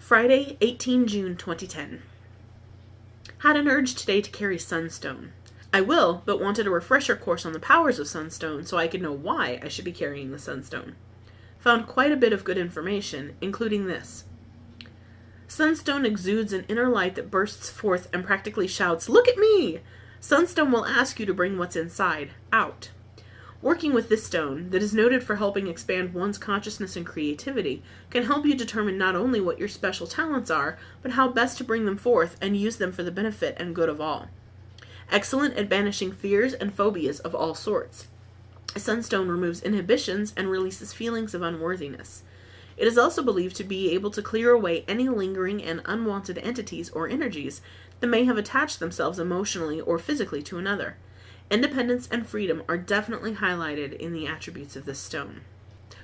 Friday, 18 June 2010. Had an urge today to carry Sunstone. I will, but wanted a refresher course on the powers of Sunstone so I could know why I should be carrying the Sunstone. Found quite a bit of good information, including this. Sunstone exudes an inner light that bursts forth and practically shouts, "Look at me!" Sunstone will ask you to bring what's inside out. Working with this stone, that is noted for helping expand one's consciousness and creativity, can help you determine not only what your special talents are, but how best to bring them forth and use them for the benefit and good of all. Excellent at banishing fears and phobias of all sorts. A sunstone removes inhibitions and releases feelings of unworthiness. It is also believed to be able to clear away any lingering and unwanted entities or energies that may have attached themselves emotionally or physically to another. Independence and freedom are definitely highlighted in the attributes of this stone.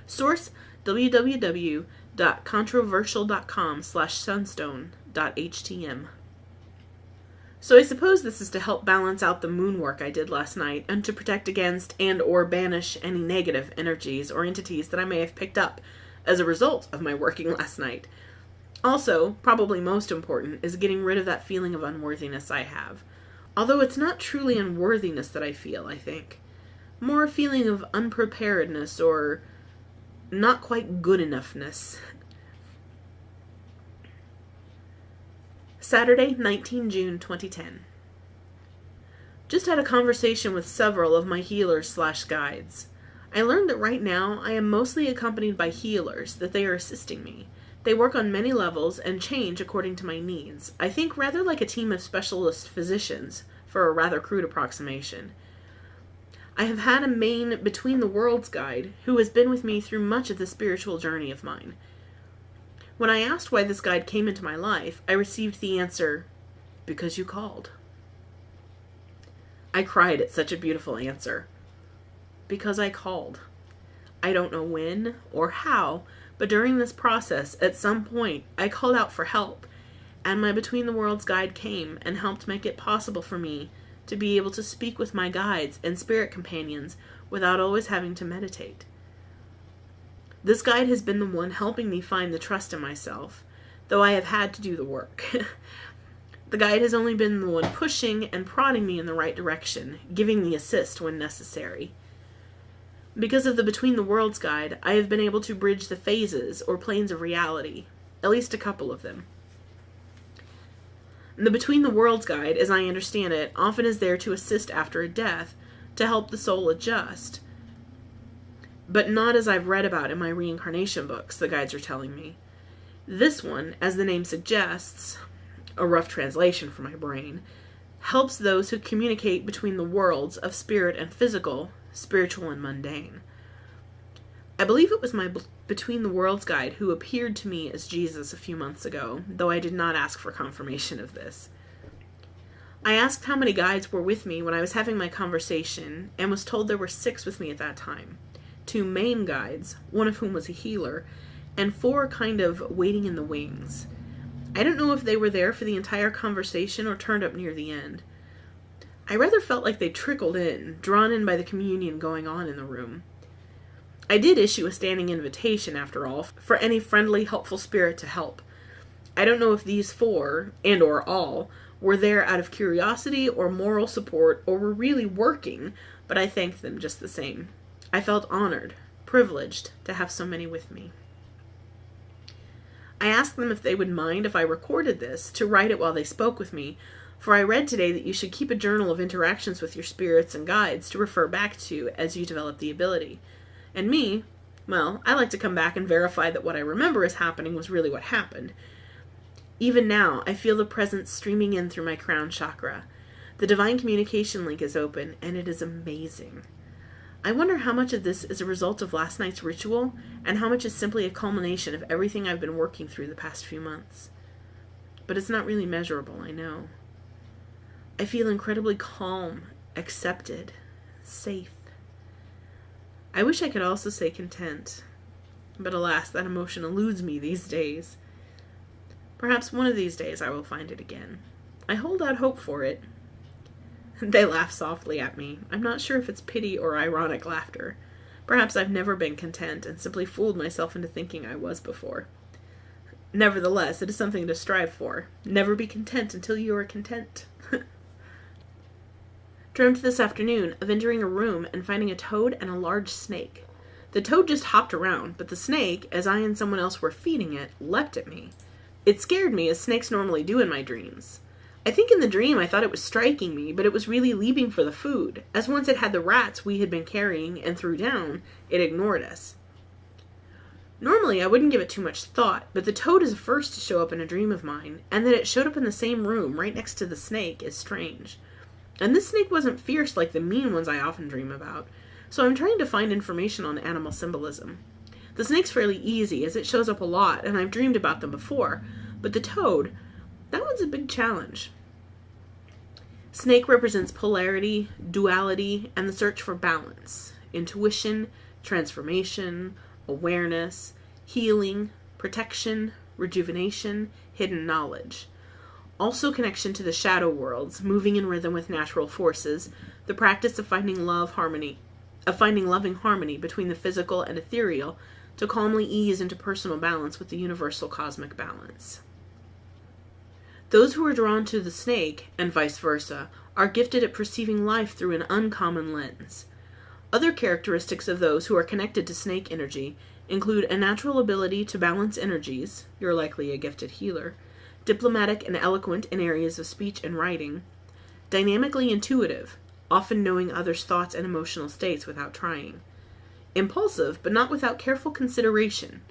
Source: www.controversial.com/sunstone.htm. So I suppose this is to help balance out the moon work I did last night and to protect against and or banish any negative energies or entities that I may have picked up as a result of my working last night. Also, probably most important, is getting rid of that feeling of unworthiness I have. Although it's not truly unworthiness that I feel, I think. More a feeling of unpreparedness or not quite good enoughness. Saturday, 19 June 2010. Just had a conversation with several of my healers/guides. I learned that right now I am mostly accompanied by healers, that they are assisting me. They work on many levels and change according to my needs. I think rather like a team of specialist physicians, for a rather crude approximation. I have had a main Between the Worlds guide who has been with me through much of the spiritual journey of mine. When I asked why this guide came into my life, I received the answer, "Because you called." I cried at such a beautiful answer. Because I called. I don't know when or how, but during this process, at some point, I called out for help, and my Between the Worlds guide came and helped make it possible for me to be able to speak with my guides and spirit companions without always having to meditate. This guide has been the one helping me find the trust in myself, though I have had to do the work. The guide has only been the one pushing and prodding me in the right direction, giving the assist when necessary. Because of the Between the Worlds guide, I have been able to bridge the phases or planes of reality, at least a couple of them. The Between the Worlds guide, as I understand it, often is there to assist after a death, to help the soul adjust. But not as I've read about in my reincarnation books, the guides are telling me. This one, as the name suggests, a rough translation for my brain, helps those who communicate between the worlds of spirit and physical, spiritual and mundane. I believe it was my Between the Worlds guide who appeared to me as Jesus a few months ago, though I did not ask for confirmation of this. I asked how many guides were with me when I was having my conversation, and was told there were 6 with me at that time. 2 main guides, one of whom was a healer, and 4 kind of waiting in the wings. I don't know if they were there for the entire conversation or turned up near the end. I rather felt like they trickled in, drawn in by the communion going on in the room. I did issue a standing invitation, after all, for any friendly, helpful spirit to help. I don't know if these 4, and or all, were there out of curiosity or moral support, or were really working, but I thanked them just the same. I felt honored, privileged, to have so many with me. I asked them if they would mind if I recorded this, to write it while they spoke with me, for I read today that you should keep a journal of interactions with your spirits and guides to refer back to as you develop the ability. And me, well, I like to come back and verify that what I remember as happening was really what happened. Even now, I feel the presence streaming in through my crown chakra. The divine communication link is open, and it is amazing. I wonder how much of this is a result of last night's ritual, and how much is simply a culmination of everything I've been working through the past few months. But it's not really measurable, I know. I feel incredibly calm, accepted, safe. I wish I could also say content, but alas, that emotion eludes me these days. Perhaps one of these days I will find it again. I hold out hope for it. They laugh softly at me. I'm not sure if it's pity or ironic laughter. Perhaps I've never been content and simply fooled myself into thinking I was before. Nevertheless, it is something to strive for. Never be content until you are content. Dreamt this afternoon of entering a room and finding a toad and a large snake. The toad just hopped around, but the snake, as I and someone else were feeding it, leapt at me. It scared me, as snakes normally do in my dreams. I think in the dream I thought it was striking me, but it was really leaping for the food, as once it had the rats we had been carrying and threw down, it ignored us. Normally I wouldn't give it too much thought, but the toad is the first to show up in a dream of mine, and that it showed up in the same room right next to the snake is strange. And this snake wasn't fierce like the mean ones I often dream about, so I'm trying to find information on animal symbolism. The snake's fairly easy, as it shows up a lot, and I've dreamed about them before, but the toad, that one's a big challenge. Snake represents polarity, duality, and the search for balance, intuition, transformation, awareness, healing, protection, rejuvenation, hidden knowledge. Also connection to the shadow worlds, moving in rhythm with natural forces, the practice of finding loving harmony between the physical and ethereal to calmly ease into personal balance with the universal cosmic balance. Those who are drawn to the snake, and vice versa, are gifted at perceiving life through an uncommon lens. Other characteristics of those who are connected to snake energy include a natural ability to balance energies, you're likely a gifted healer, diplomatic and eloquent in areas of speech and writing, dynamically intuitive, often knowing others' thoughts and emotional states without trying, impulsive but not without careful consideration.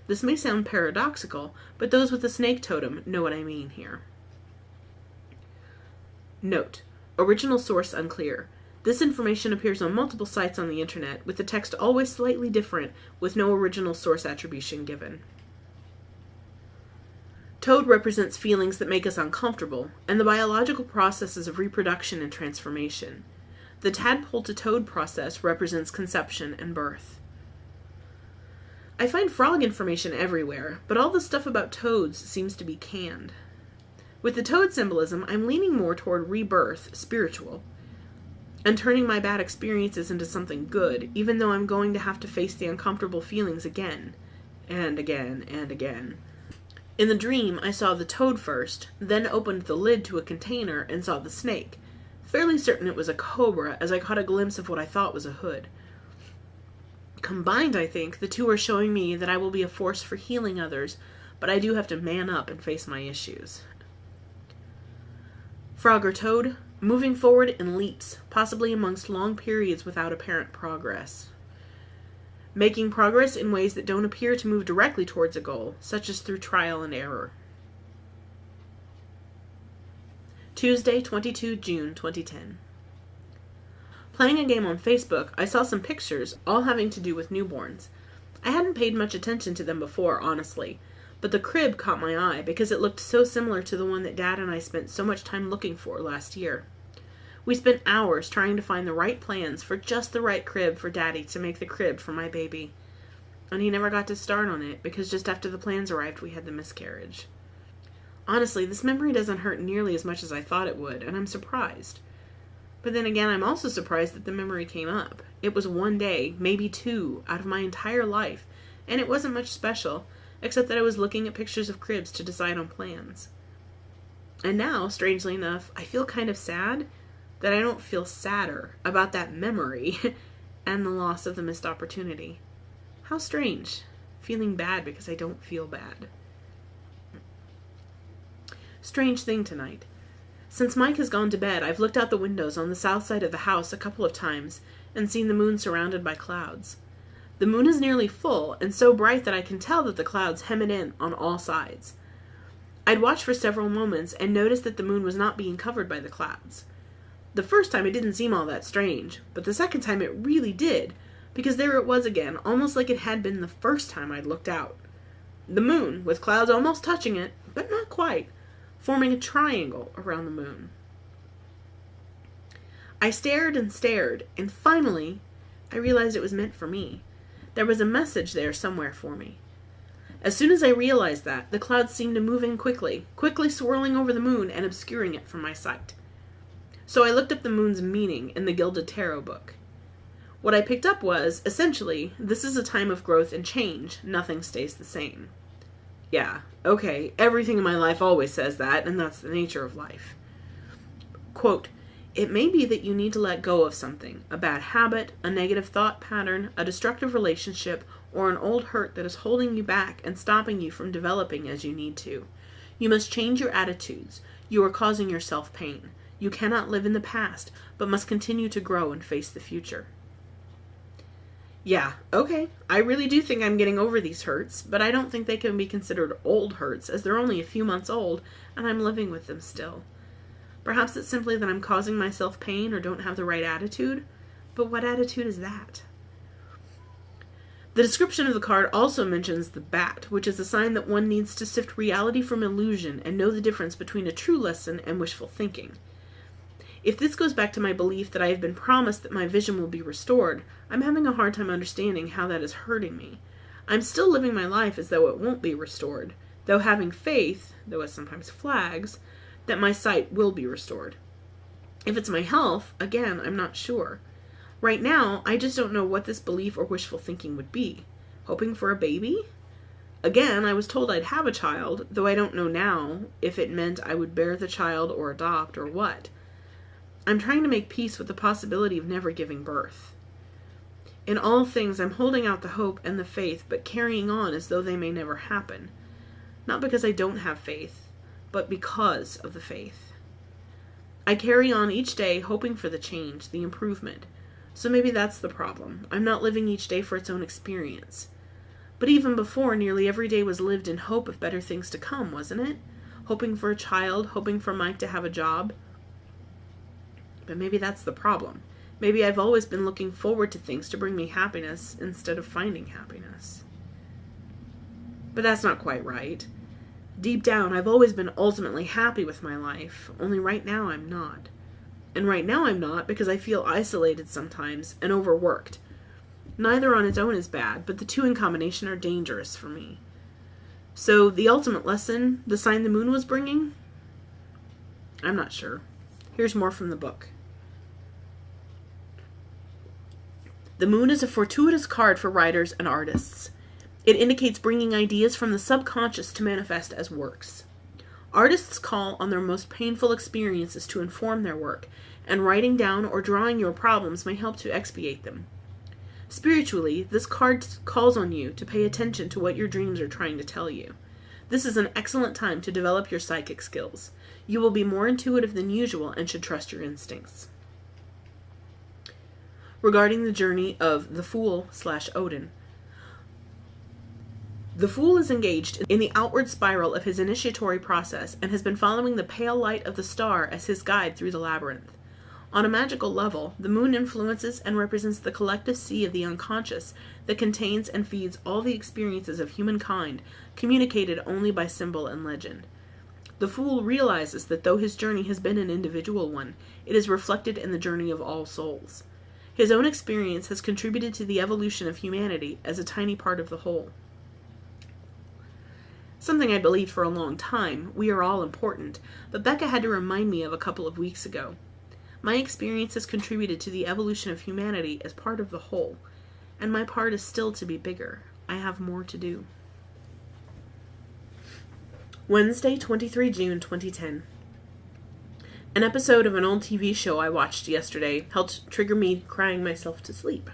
This may sound paradoxical, but those with the snake totem know what I mean here. Note: original source unclear. This information appears on multiple sites on the internet, with the text always slightly different, with no original source attribution given. Toad represents feelings that make us uncomfortable, and the biological processes of reproduction and transformation. The tadpole to toad process represents conception and birth. I find frog information everywhere, but all the stuff about toads seems to be canned. With the toad symbolism, I'm leaning more toward rebirth, spiritual, and turning my bad experiences into something good, even though I'm going to have to face the uncomfortable feelings again, and again, and again. In the dream, I saw the toad first, then opened the lid to a container and saw the snake. Fairly certain it was a cobra, as I caught a glimpse of what I thought was a hood. Combined, I think, the two are showing me that I will be a force for healing others, but I do have to man up and face my issues. Frog or toad, moving forward in leaps, possibly amongst long periods without apparent progress. Making progress in ways that don't appear to move directly towards a goal, such as through trial and error. Tuesday, 22 June 2010. Playing a game on Facebook, I saw some pictures, all having to do with newborns. I hadn't paid much attention to them before, honestly, but the crib caught my eye because it looked so similar to the one that Dad and I spent so much time looking for last year. We spent hours trying to find the right plans for just the right crib for Daddy to make the crib for my baby. And he never got to start on it because just after the plans arrived we had the miscarriage. Honestly, this memory doesn't hurt nearly as much as I thought it would, and I'm surprised. But then again, I'm also surprised that the memory came up. It was one day, maybe two, out of my entire life, and it wasn't much special, except that I was looking at pictures of cribs to decide on plans. And now, strangely enough, I feel kind of sad that I don't feel sadder about that memory and the loss of the missed opportunity. How strange, feeling bad because I don't feel bad. Strange thing tonight. Since Mike has gone to bed, I've looked out the windows on the south side of the house a couple of times and seen the moon surrounded by clouds. The moon is nearly full and so bright that I can tell that the clouds hem it in on all sides. I'd watched for several moments and noticed that the moon was not being covered by the clouds. The first time it didn't seem all that strange, but the second time it really did, because there it was again, almost like it had been the first time I'd looked out. The moon, with clouds almost touching it, but not quite, forming a triangle around the moon. I stared and stared, and finally, I realized it was meant for me. There was a message there somewhere for me. As soon as I realized that, the clouds seemed to move in quickly swirling over the moon and obscuring it from my sight. So I looked up the moon's meaning in the Gilded Tarot book. What I picked up was, essentially, this is a time of growth and change, nothing stays the same. Yeah, okay, everything in my life always says that, and that's the nature of life. Quote, it may be that you need to let go of something, a bad habit, a negative thought pattern, a destructive relationship, or an old hurt that is holding you back and stopping you from developing as you need to. You must change your attitudes. You are causing yourself pain. You cannot live in the past, but must continue to grow and face the future. Yeah, okay, I really do think I'm getting over these hurts, but I don't think they can be considered old hurts, as they're only a few months old, and I'm living with them still. Perhaps it's simply that I'm causing myself pain or don't have the right attitude, but what attitude is that? The description of the card also mentions the bat, which is a sign that one needs to sift reality from illusion and know the difference between a true lesson and wishful thinking. If this goes back to my belief that I have been promised that my vision will be restored, I'm having a hard time understanding how that is hurting me. I'm still living my life as though it won't be restored, though having faith, though it sometimes flags, that my sight will be restored. If it's my health, again, I'm not sure. Right now, I just don't know what this belief or wishful thinking would be. Hoping for a baby? Again, I was told I'd have a child, though I don't know now if it meant I would bear the child or adopt or what. I'm trying to make peace with the possibility of never giving birth. In all things, I'm holding out the hope and the faith, but carrying on as though they may never happen. Not because I don't have faith, but because of the faith. I carry on each day hoping for the change, the improvement. So maybe that's the problem. I'm not living each day for its own experience. But even before, nearly every day was lived in hope of better things to come, wasn't it? Hoping for a child, hoping for Mike to have a job. But maybe that's the problem. Maybe I've always been looking forward to things to bring me happiness instead of finding happiness. But that's not quite right. Deep down, I've always been ultimately happy with my life, only right now I'm not. And right now I'm not because I feel isolated sometimes and overworked. Neither on its own is bad, but the two in combination are dangerous for me. So the ultimate lesson, the sign the moon was bringing? I'm not sure. Here's more from the book. The moon is a fortuitous card for writers and artists. It indicates bringing ideas from the subconscious to manifest as works. Artists call on their most painful experiences to inform their work, and writing down or drawing your problems may help to expiate them. Spiritually, this card calls on you to pay attention to what your dreams are trying to tell you. This is an excellent time to develop your psychic skills. You will be more intuitive than usual and should trust your instincts. Regarding the journey of the Fool/Odin, the Fool is engaged in the outward spiral of his initiatory process and has been following the pale light of the star as his guide through the labyrinth. On a magical level, the moon influences and represents the collective sea of the unconscious that contains and feeds all the experiences of humankind, communicated only by symbol and legend. The Fool realizes that though his journey has been an individual one, it is reflected in the journey of all souls. His own experience has contributed to the evolution of humanity as a tiny part of the whole. Something I believed for a long time, we are all important, but Becca had to remind me of a couple of weeks ago. My experience has contributed to the evolution of humanity as part of the whole, and my part is still to be bigger. I have more to do. Wednesday, 23 June 2010. An episode of an old TV show I watched yesterday helped trigger me crying myself to sleep.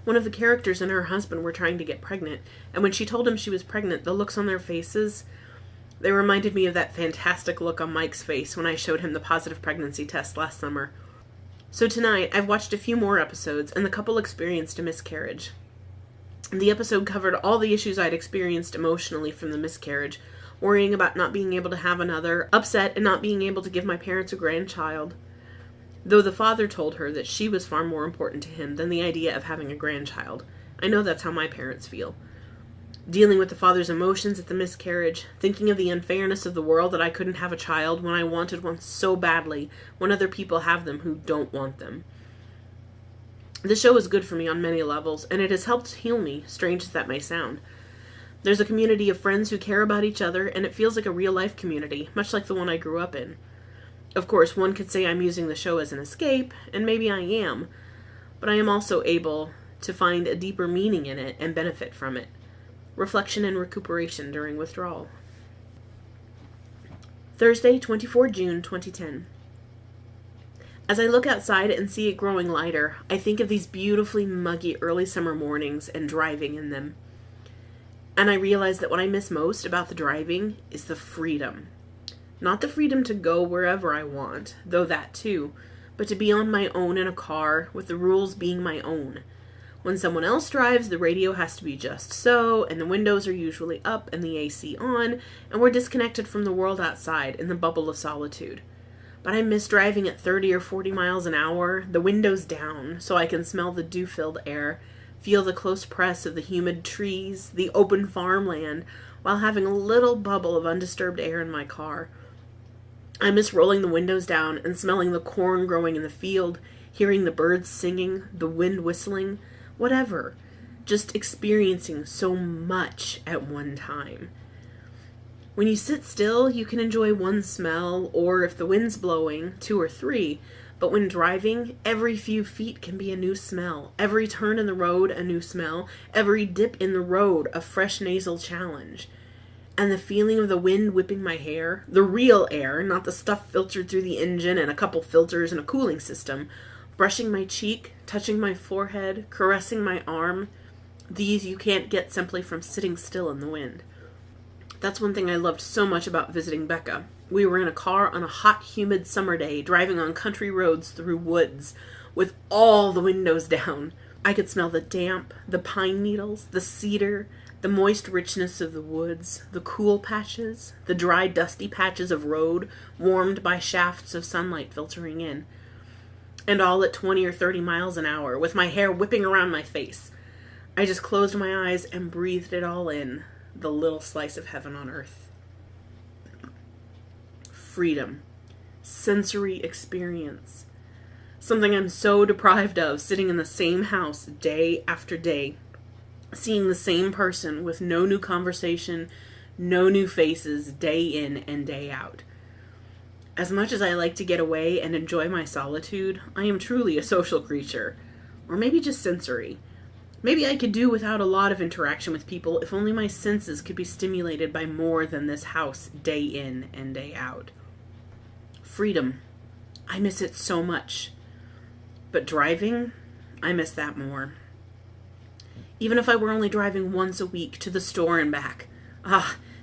One of the characters and her husband were trying to get pregnant, and when she told him she was pregnant, the looks on their faces, they reminded me of that fantastic look on Mike's face when I showed him the positive pregnancy test last summer. So tonight, I've watched a few more episodes, and the couple experienced a miscarriage. The episode covered all the issues I'd experienced emotionally from the miscarriage, worrying about not being able to have another, upset and not being able to give my parents a grandchild, though the father told her that she was far more important to him than the idea of having a grandchild. I know that's how my parents feel. Dealing with the father's emotions at the miscarriage, thinking of the unfairness of the world that I couldn't have a child when I wanted one so badly, when other people have them who don't want them. The show is good for me on many levels, and it has helped heal me, strange as that may sound. There's a community of friends who care about each other, and it feels like a real-life community, much like the one I grew up in. Of course, one could say I'm using the show as an escape, and maybe I am, but I am also able to find a deeper meaning in it and benefit from it. Reflection and recuperation during withdrawal. Thursday, 24 June 2010. As I look outside and see it growing lighter, I think of these beautifully muggy early summer mornings and driving in them. And I realize that what I miss most about the driving is the freedom. Not the freedom to go wherever I want, though that too, but to be on my own in a car, with the rules being my own. When someone else drives, the radio has to be just so, and the windows are usually up and the AC on, and we're disconnected from the world outside in the bubble of solitude. But I miss driving at 30 or 40 miles an hour, the windows down, so I can smell the dew-filled air, feel the close press of the humid trees, the open farmland, while having a little bubble of undisturbed air in my car. I miss rolling the windows down and smelling the corn growing in the field, hearing the birds singing, the wind whistling, whatever. Just experiencing so much at one time. When you sit still, you can enjoy one smell, or if the wind's blowing, 2 or 3. But when driving, every few feet can be a new smell. Every turn in the road, a new smell. Every dip in the road, a fresh nasal challenge. And the feeling of the wind whipping my hair, the real air, not the stuff filtered through the engine and a couple filters and a cooling system, brushing my cheek, touching my forehead, caressing my arm, these you can't get simply from sitting still in the wind. That's one thing I loved so much about visiting Becca. We were in a car on a hot, humid summer day, driving on country roads through woods, with all the windows down. I could smell the damp, the pine needles, the cedar, the moist richness of the woods, the cool patches, the dry, dusty patches of road, warmed by shafts of sunlight filtering in. And all at 20 or 30 miles an hour, with my hair whipping around my face. I just closed my eyes and breathed it all in, the little slice of heaven on earth. Freedom. Sensory experience. Something I'm so deprived of, sitting in the same house day after day, seeing the same person with no new conversation, no new faces, day in and day out. As much as I like to get away and enjoy my solitude, I am truly a social creature. Or maybe just sensory. Maybe I could do without a lot of interaction with people if only my senses could be stimulated by more than this house day in and day out. Freedom. I miss it so much. But driving, I miss that more. Even if I were only driving once a week to the store and back.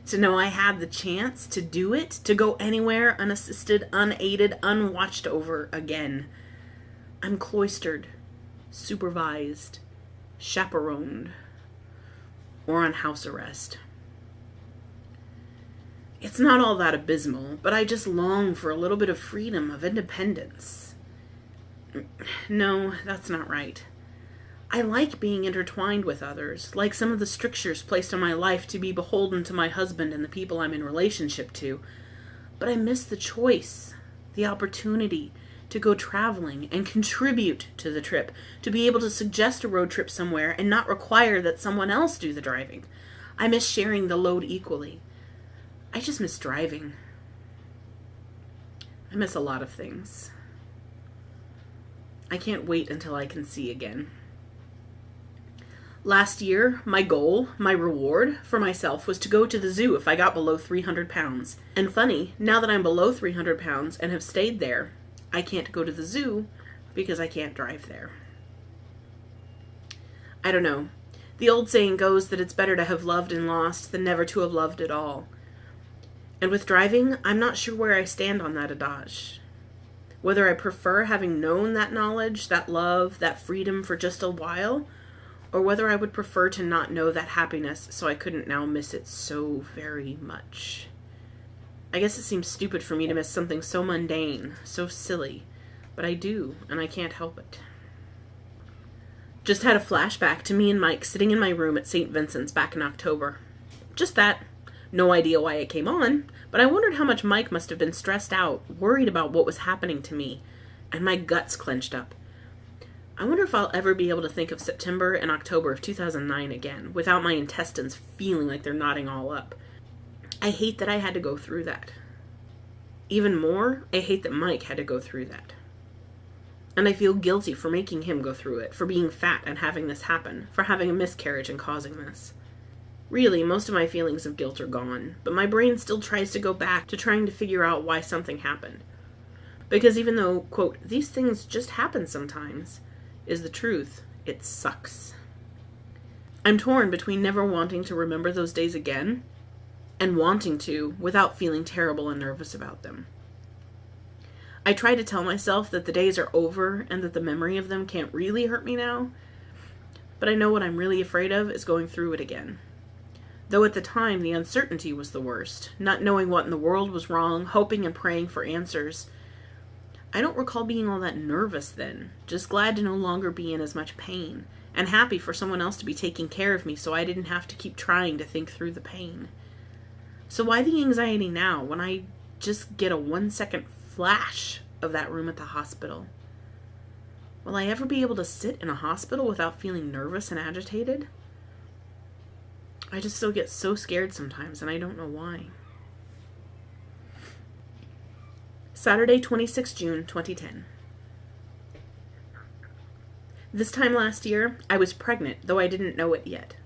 To know I had the chance to do it, to go anywhere unassisted, unaided, unwatched over again. I'm cloistered, supervised, chaperoned, or on house arrest. It's not all that abysmal, but I just long for a little bit of freedom, of independence. No, that's not right. I like being intertwined with others, like some of the strictures placed on my life to be beholden to my husband and the people I'm in relationship to. But I miss the choice, the opportunity to go traveling and contribute to the trip, to be able to suggest a road trip somewhere and not require that someone else do the driving. I miss sharing the load equally. I just miss driving. I miss a lot of things. I can't wait until I can see again. Last year, my goal, my reward for myself was to go to the zoo if I got below 300 pounds. And funny, now that I'm below 300 pounds and have stayed there, I can't go to the zoo because I can't drive there. I don't know. The old saying goes that it's better to have loved and lost than never to have loved at all. And with driving, I'm not sure where I stand on that adage. Whether I prefer having known that knowledge, that love, that freedom for just a while, or whether I would prefer to not know that happiness so I couldn't now miss it so very much. I guess it seems stupid for me to miss something so mundane, so silly, but I do, and I can't help it. Just had a flashback to me and Mike sitting in my room at St. Vincent's back in October. Just that. No idea why it came on, but I wondered how much Mike must have been stressed out, worried about what was happening to me, and my guts clenched up. I wonder if I'll ever be able to think of September and October of 2009 again, without my intestines feeling like they're knotting all up. I hate that I had to go through that. Even more, I hate that Mike had to go through that. And I feel guilty for making him go through it, for being fat and having this happen, for having a miscarriage and causing this. Really, most of my feelings of guilt are gone, but my brain still tries to go back to trying to figure out why something happened. Because even though, quote, these things just happen sometimes, is the truth, it sucks. I'm torn between never wanting to remember those days again and wanting to without feeling terrible and nervous about them. I try to tell myself that the days are over and that the memory of them can't really hurt me now, but I know what I'm really afraid of is going through it again. Though at the time the uncertainty was the worst, not knowing what in the world was wrong, hoping and praying for answers. I don't recall being all that nervous then, just glad to no longer be in as much pain, and happy for someone else to be taking care of me so I didn't have to keep trying to think through the pain. So why the anxiety now when I just get a 1-second flash of that room at the hospital? Will I ever be able to sit in a hospital without feeling nervous and agitated? I just still get so scared sometimes, and I don't know why. Saturday, 26 June, 2010. This time last year, I was pregnant, though I didn't know it yet.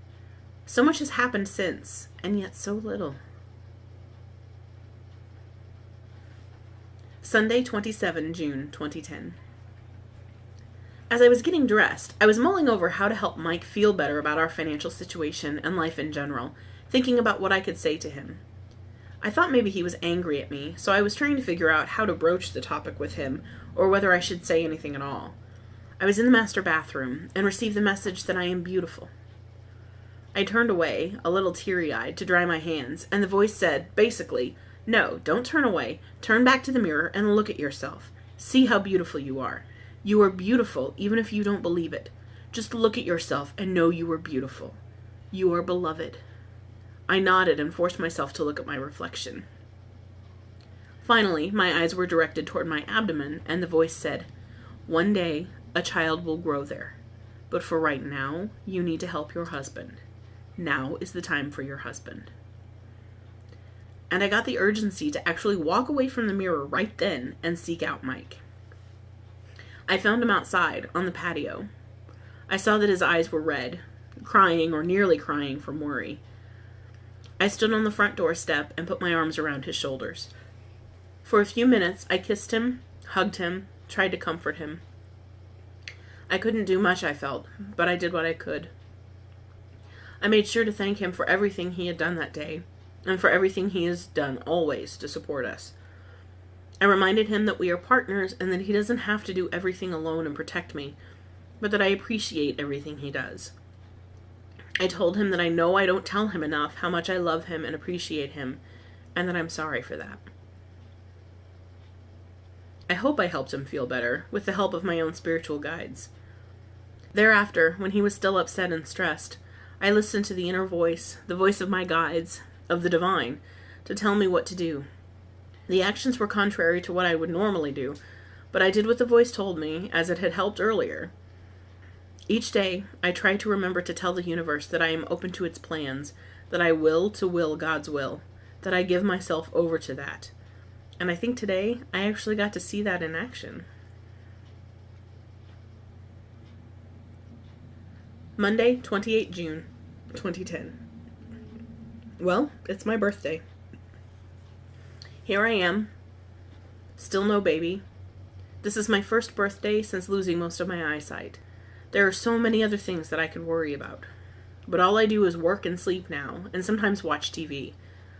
So much has happened since, and yet so little. Sunday, 27 June, 2010. As I was getting dressed, I was mulling over how to help Mike feel better about our financial situation and life in general, thinking about what I could say to him. I thought maybe he was angry at me, so I was trying to figure out how to broach the topic with him, or whether I should say anything at all. I was in the master bathroom, and received the message that I am beautiful. I turned away, a little teary-eyed, to dry my hands, and the voice said, basically, no, don't turn away, turn back to the mirror and look at yourself. See how beautiful you are. You are beautiful, even if you don't believe it. Just look at yourself and know you are beautiful. You are beloved. I nodded and forced myself to look at my reflection. Finally, my eyes were directed toward my abdomen, and the voice said, one day, a child will grow there. But for right now, you need to help your husband. Now is the time for your husband. And I got the urgency to actually walk away from the mirror right then and seek out Mike. I found him outside, on the patio. I saw that his eyes were red, crying or nearly crying from worry. I stood on the front doorstep and put my arms around his shoulders. For a few minutes, I kissed him, hugged him, tried to comfort him. I couldn't do much, I felt, but I did what I could. I made sure to thank him for everything he had done that day, and for everything he has done always to support us. I reminded him that we are partners and that he doesn't have to do everything alone and protect me, but that I appreciate everything he does. I told him that I know I don't tell him enough how much I love him and appreciate him, and that I'm sorry for that. I hope I helped him feel better, with the help of my own spiritual guides. Thereafter, when he was still upset and stressed, I listened to the inner voice, the voice of my guides, of the divine, to tell me what to do. The actions were contrary to what I would normally do, but I did what the voice told me, as it had helped earlier. Each day, I try to remember to tell the universe that I am open to its plans, that I will God's will, that I give myself over to that. And I think today, I actually got to see that in action. Monday, 28 June, 2010. Well, it's my birthday. Here I am, still no baby. This is my first birthday since losing most of my eyesight. There are so many other things that I could worry about. But all I do is work and sleep now, and sometimes watch TV.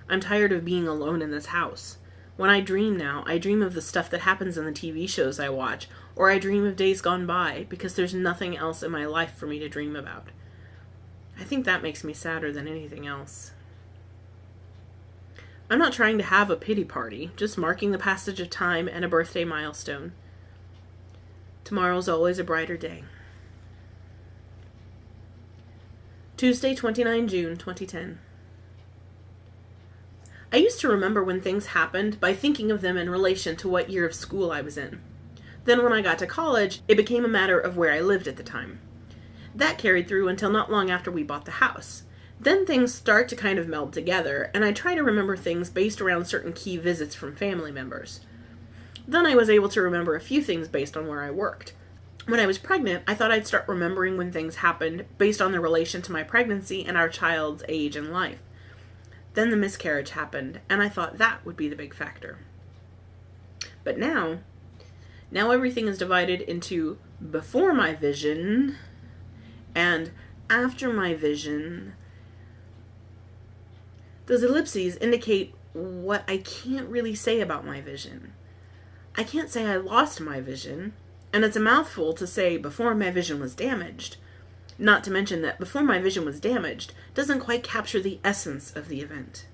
I'm tired of being alone in this house. When I dream now, I dream of the stuff that happens in the TV shows I watch, or I dream of days gone by, because there's nothing else in my life for me to dream about. I think that makes me sadder than anything else. I'm not trying to have a pity party, just marking the passage of time and a birthday milestone. Tomorrow's always a brighter day. Tuesday, 29 June, 2010. I used to remember when things happened by thinking of them in relation to what year of school I was in. Then when I got to college, it became a matter of where I lived at the time. That carried through until not long after we bought the house. Then things start to kind of meld together, and I try to remember things based around certain key visits from family members. Then I was able to remember a few things based on where I worked. When I was pregnant, I thought I'd start remembering when things happened based on their relation to my pregnancy and our child's age and life. Then the miscarriage happened, and I thought that would be the big factor. But now everything is divided into before my vision and after my vision. Those ellipses indicate what I can't really say about my vision. I can't say I lost my vision, and it's a mouthful to say before my vision was damaged. Not to mention that before my vision was damaged doesn't quite capture the essence of the event.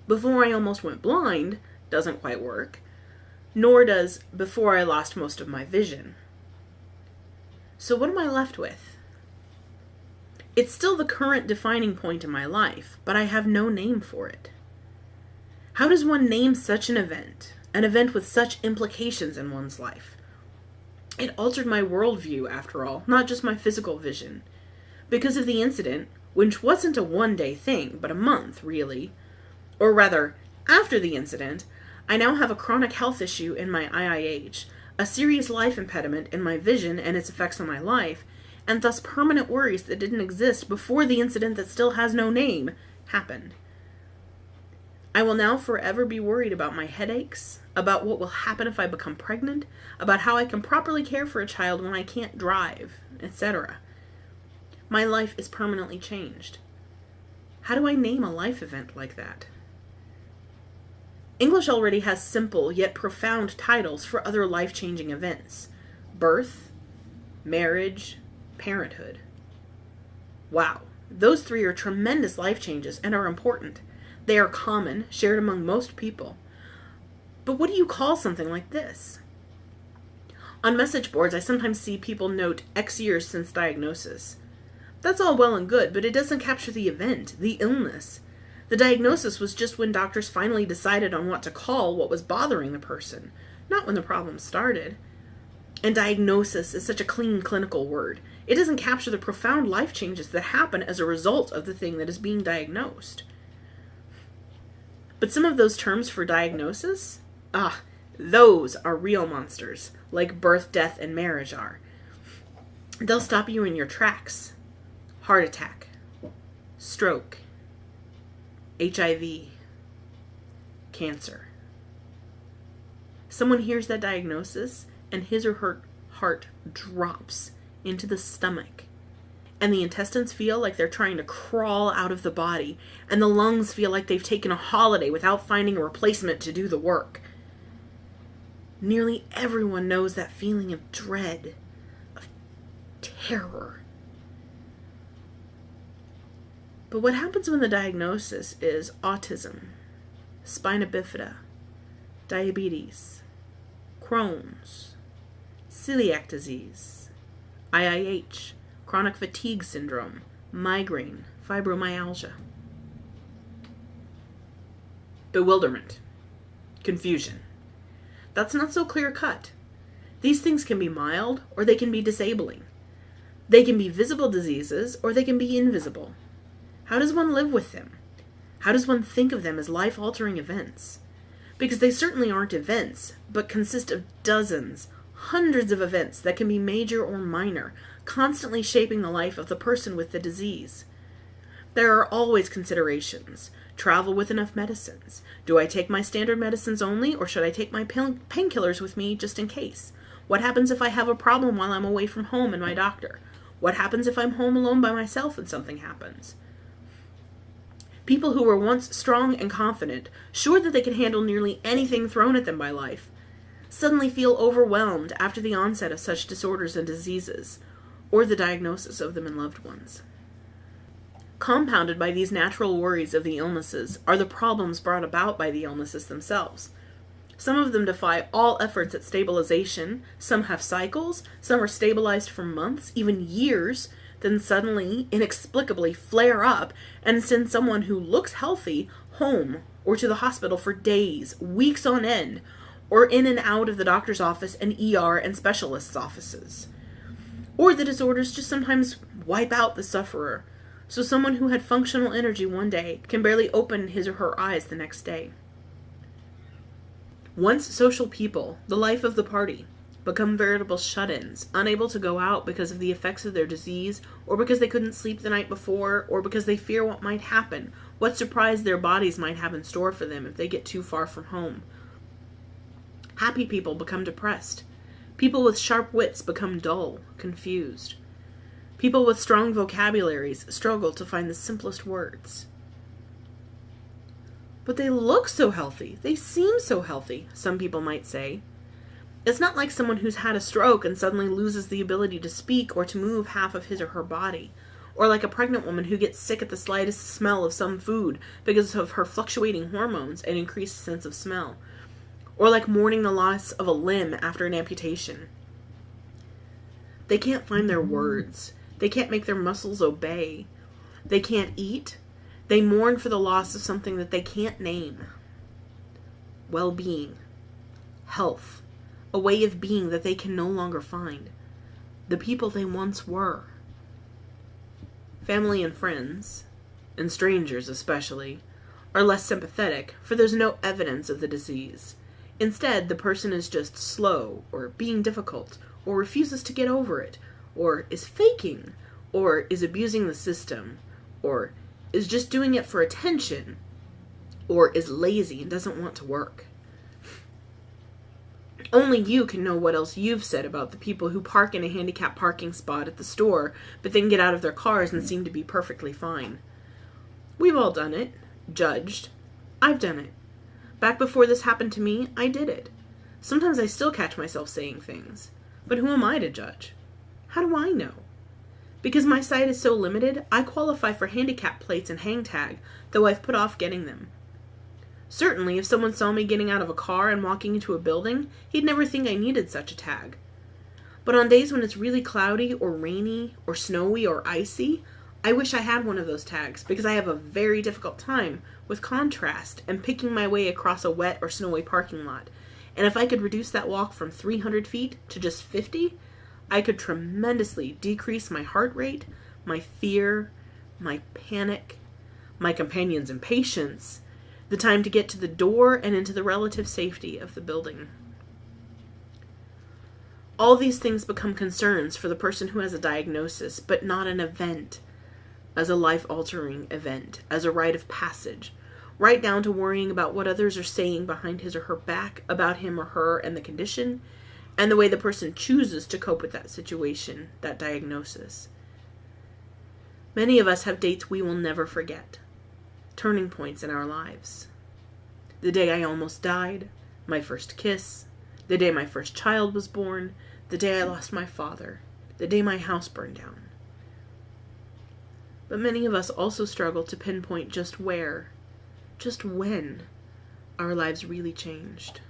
Before I almost went blind doesn't quite work, nor does before I lost most of my vision. So what am I left with? It's still the current defining point in my life, but I have no name for it. How does one name such an event with such implications in one's life? It altered my worldview, after all, not just my physical vision. Because of the incident, which wasn't a one-day thing, but a month, really. Or rather, after the incident, I now have a chronic health issue in my IIH, a serious life impediment in my vision and its effects on my life, and thus permanent worries that didn't exist before the incident that still has no name happened. I will now forever be worried about my headaches, about what will happen if I become pregnant, about how I can properly care for a child when I can't drive, etc. My life is permanently changed. How do I name a life event like that? English already has simple yet profound titles for other life-changing events. Birth, marriage, parenthood. Wow, those three are tremendous life changes and are important. They are common, shared among most people. But what do you call something like this? On message boards, I sometimes see people note X years since diagnosis. That's all well and good, but it doesn't capture the event, the illness. The diagnosis was just when doctors finally decided on what to call what was bothering the person, not when the problem started. And diagnosis is such a clean clinical word. It doesn't capture the profound life changes that happen as a result of the thing that is being diagnosed. But some of those terms for diagnosis, those are real monsters, like birth, death, and marriage are. They'll stop you in your tracks. Heart attack, stroke, HIV, cancer. Someone hears that diagnosis and his or her heart drops into the stomach. And the intestines feel like they're trying to crawl out of the body, and the lungs feel like they've taken a holiday without finding a replacement to do the work. Nearly everyone knows that feeling of dread, of terror. But what happens when the diagnosis is autism, spina bifida, diabetes, Crohn's, celiac disease, IIH, chronic fatigue syndrome, migraine, fibromyalgia? Bewilderment, confusion. That's not so clear-cut. These things can be mild or they can be disabling. They can be visible diseases or they can be invisible. How does one live with them? How does one think of them as life-altering events? Because they certainly aren't events, but consist of dozens, hundreds of events that can be major or minor, constantly shaping the life of the person with the disease. There are always considerations. Travel with enough medicines. Do I take my standard medicines only, or should I take my painkillers with me just in case? What happens if I have a problem while I'm away from home and my doctor? What happens if I'm home alone by myself and something happens? People who were once strong and confident, sure that they could handle nearly anything thrown at them by life, suddenly feel overwhelmed after the onset of such disorders and diseases, or the diagnosis of them in loved ones. Compounded by these natural worries of the illnesses are the problems brought about by the illnesses themselves. Some of them defy all efforts at stabilization, some have cycles, some are stabilized for months, even years, then suddenly, inexplicably flare up and send someone who looks healthy home or to the hospital for days, weeks on end, or in and out of the doctor's office and ER and specialists' offices. Or the disorders just sometimes wipe out the sufferer, so someone who had functional energy one day can barely open his or her eyes the next day. Once social people, the life of the party, become veritable shut-ins, unable to go out because of the effects of their disease, or because they couldn't sleep the night before, or because they fear what might happen, what surprise their bodies might have in store for them if they get too far from home. Happy people become depressed. People with sharp wits become dull, confused. People with strong vocabularies struggle to find the simplest words. But they look so healthy. They seem so healthy, some people might say. It's not like someone who's had a stroke and suddenly loses the ability to speak or to move half of his or her body. Or like a pregnant woman who gets sick at the slightest smell of some food because of her fluctuating hormones and increased sense of smell. Or like mourning the loss of a limb after an amputation. They can't find their words. They can't make their muscles obey. They can't eat. They mourn for the loss of something that they can't name. Well-being. Health. A way of being that they can no longer find. The people they once were. Family and friends, and strangers especially, are less sympathetic, for there's no evidence of the disease. Instead, the person is just slow, or being difficult, or refuses to get over it, or is faking, or is abusing the system, or is just doing it for attention, or is lazy and doesn't want to work. Only you can know what else you've said about the people who park in a handicapped parking spot at the store, but then get out of their cars and seem to be perfectly fine. We've all done it. Judged. I've done it. Back before this happened to me, I did it. Sometimes I still catch myself saying things. But who am I to judge? How do I know? Because my sight is so limited, I qualify for handicap plates and hang tag, though I've put off getting them. Certainly, if someone saw me getting out of a car and walking into a building, he'd never think I needed such a tag. But on days when it's really cloudy or rainy or snowy or icy, I wish I had one of those tags because I have a very difficult time with contrast and picking my way across a wet or snowy parking lot. And if I could reduce that walk from 300 feet to just 50, I could tremendously decrease my heart rate, my fear, my panic, my companion's impatience, the time to get to the door and into the relative safety of the building. All these things become concerns for the person who has a diagnosis, but not an event, as a life-altering event, as a rite of passage, right down to worrying about what others are saying behind his or her back about him or her and the condition, and the way the person chooses to cope with that situation, that diagnosis. Many of us have dates we will never forget. Turning points in our lives. The day I almost died, my first kiss, the day my first child was born, the day I lost my father, the day my house burned down. But many of us also struggle to pinpoint just where, just when, our lives really changed.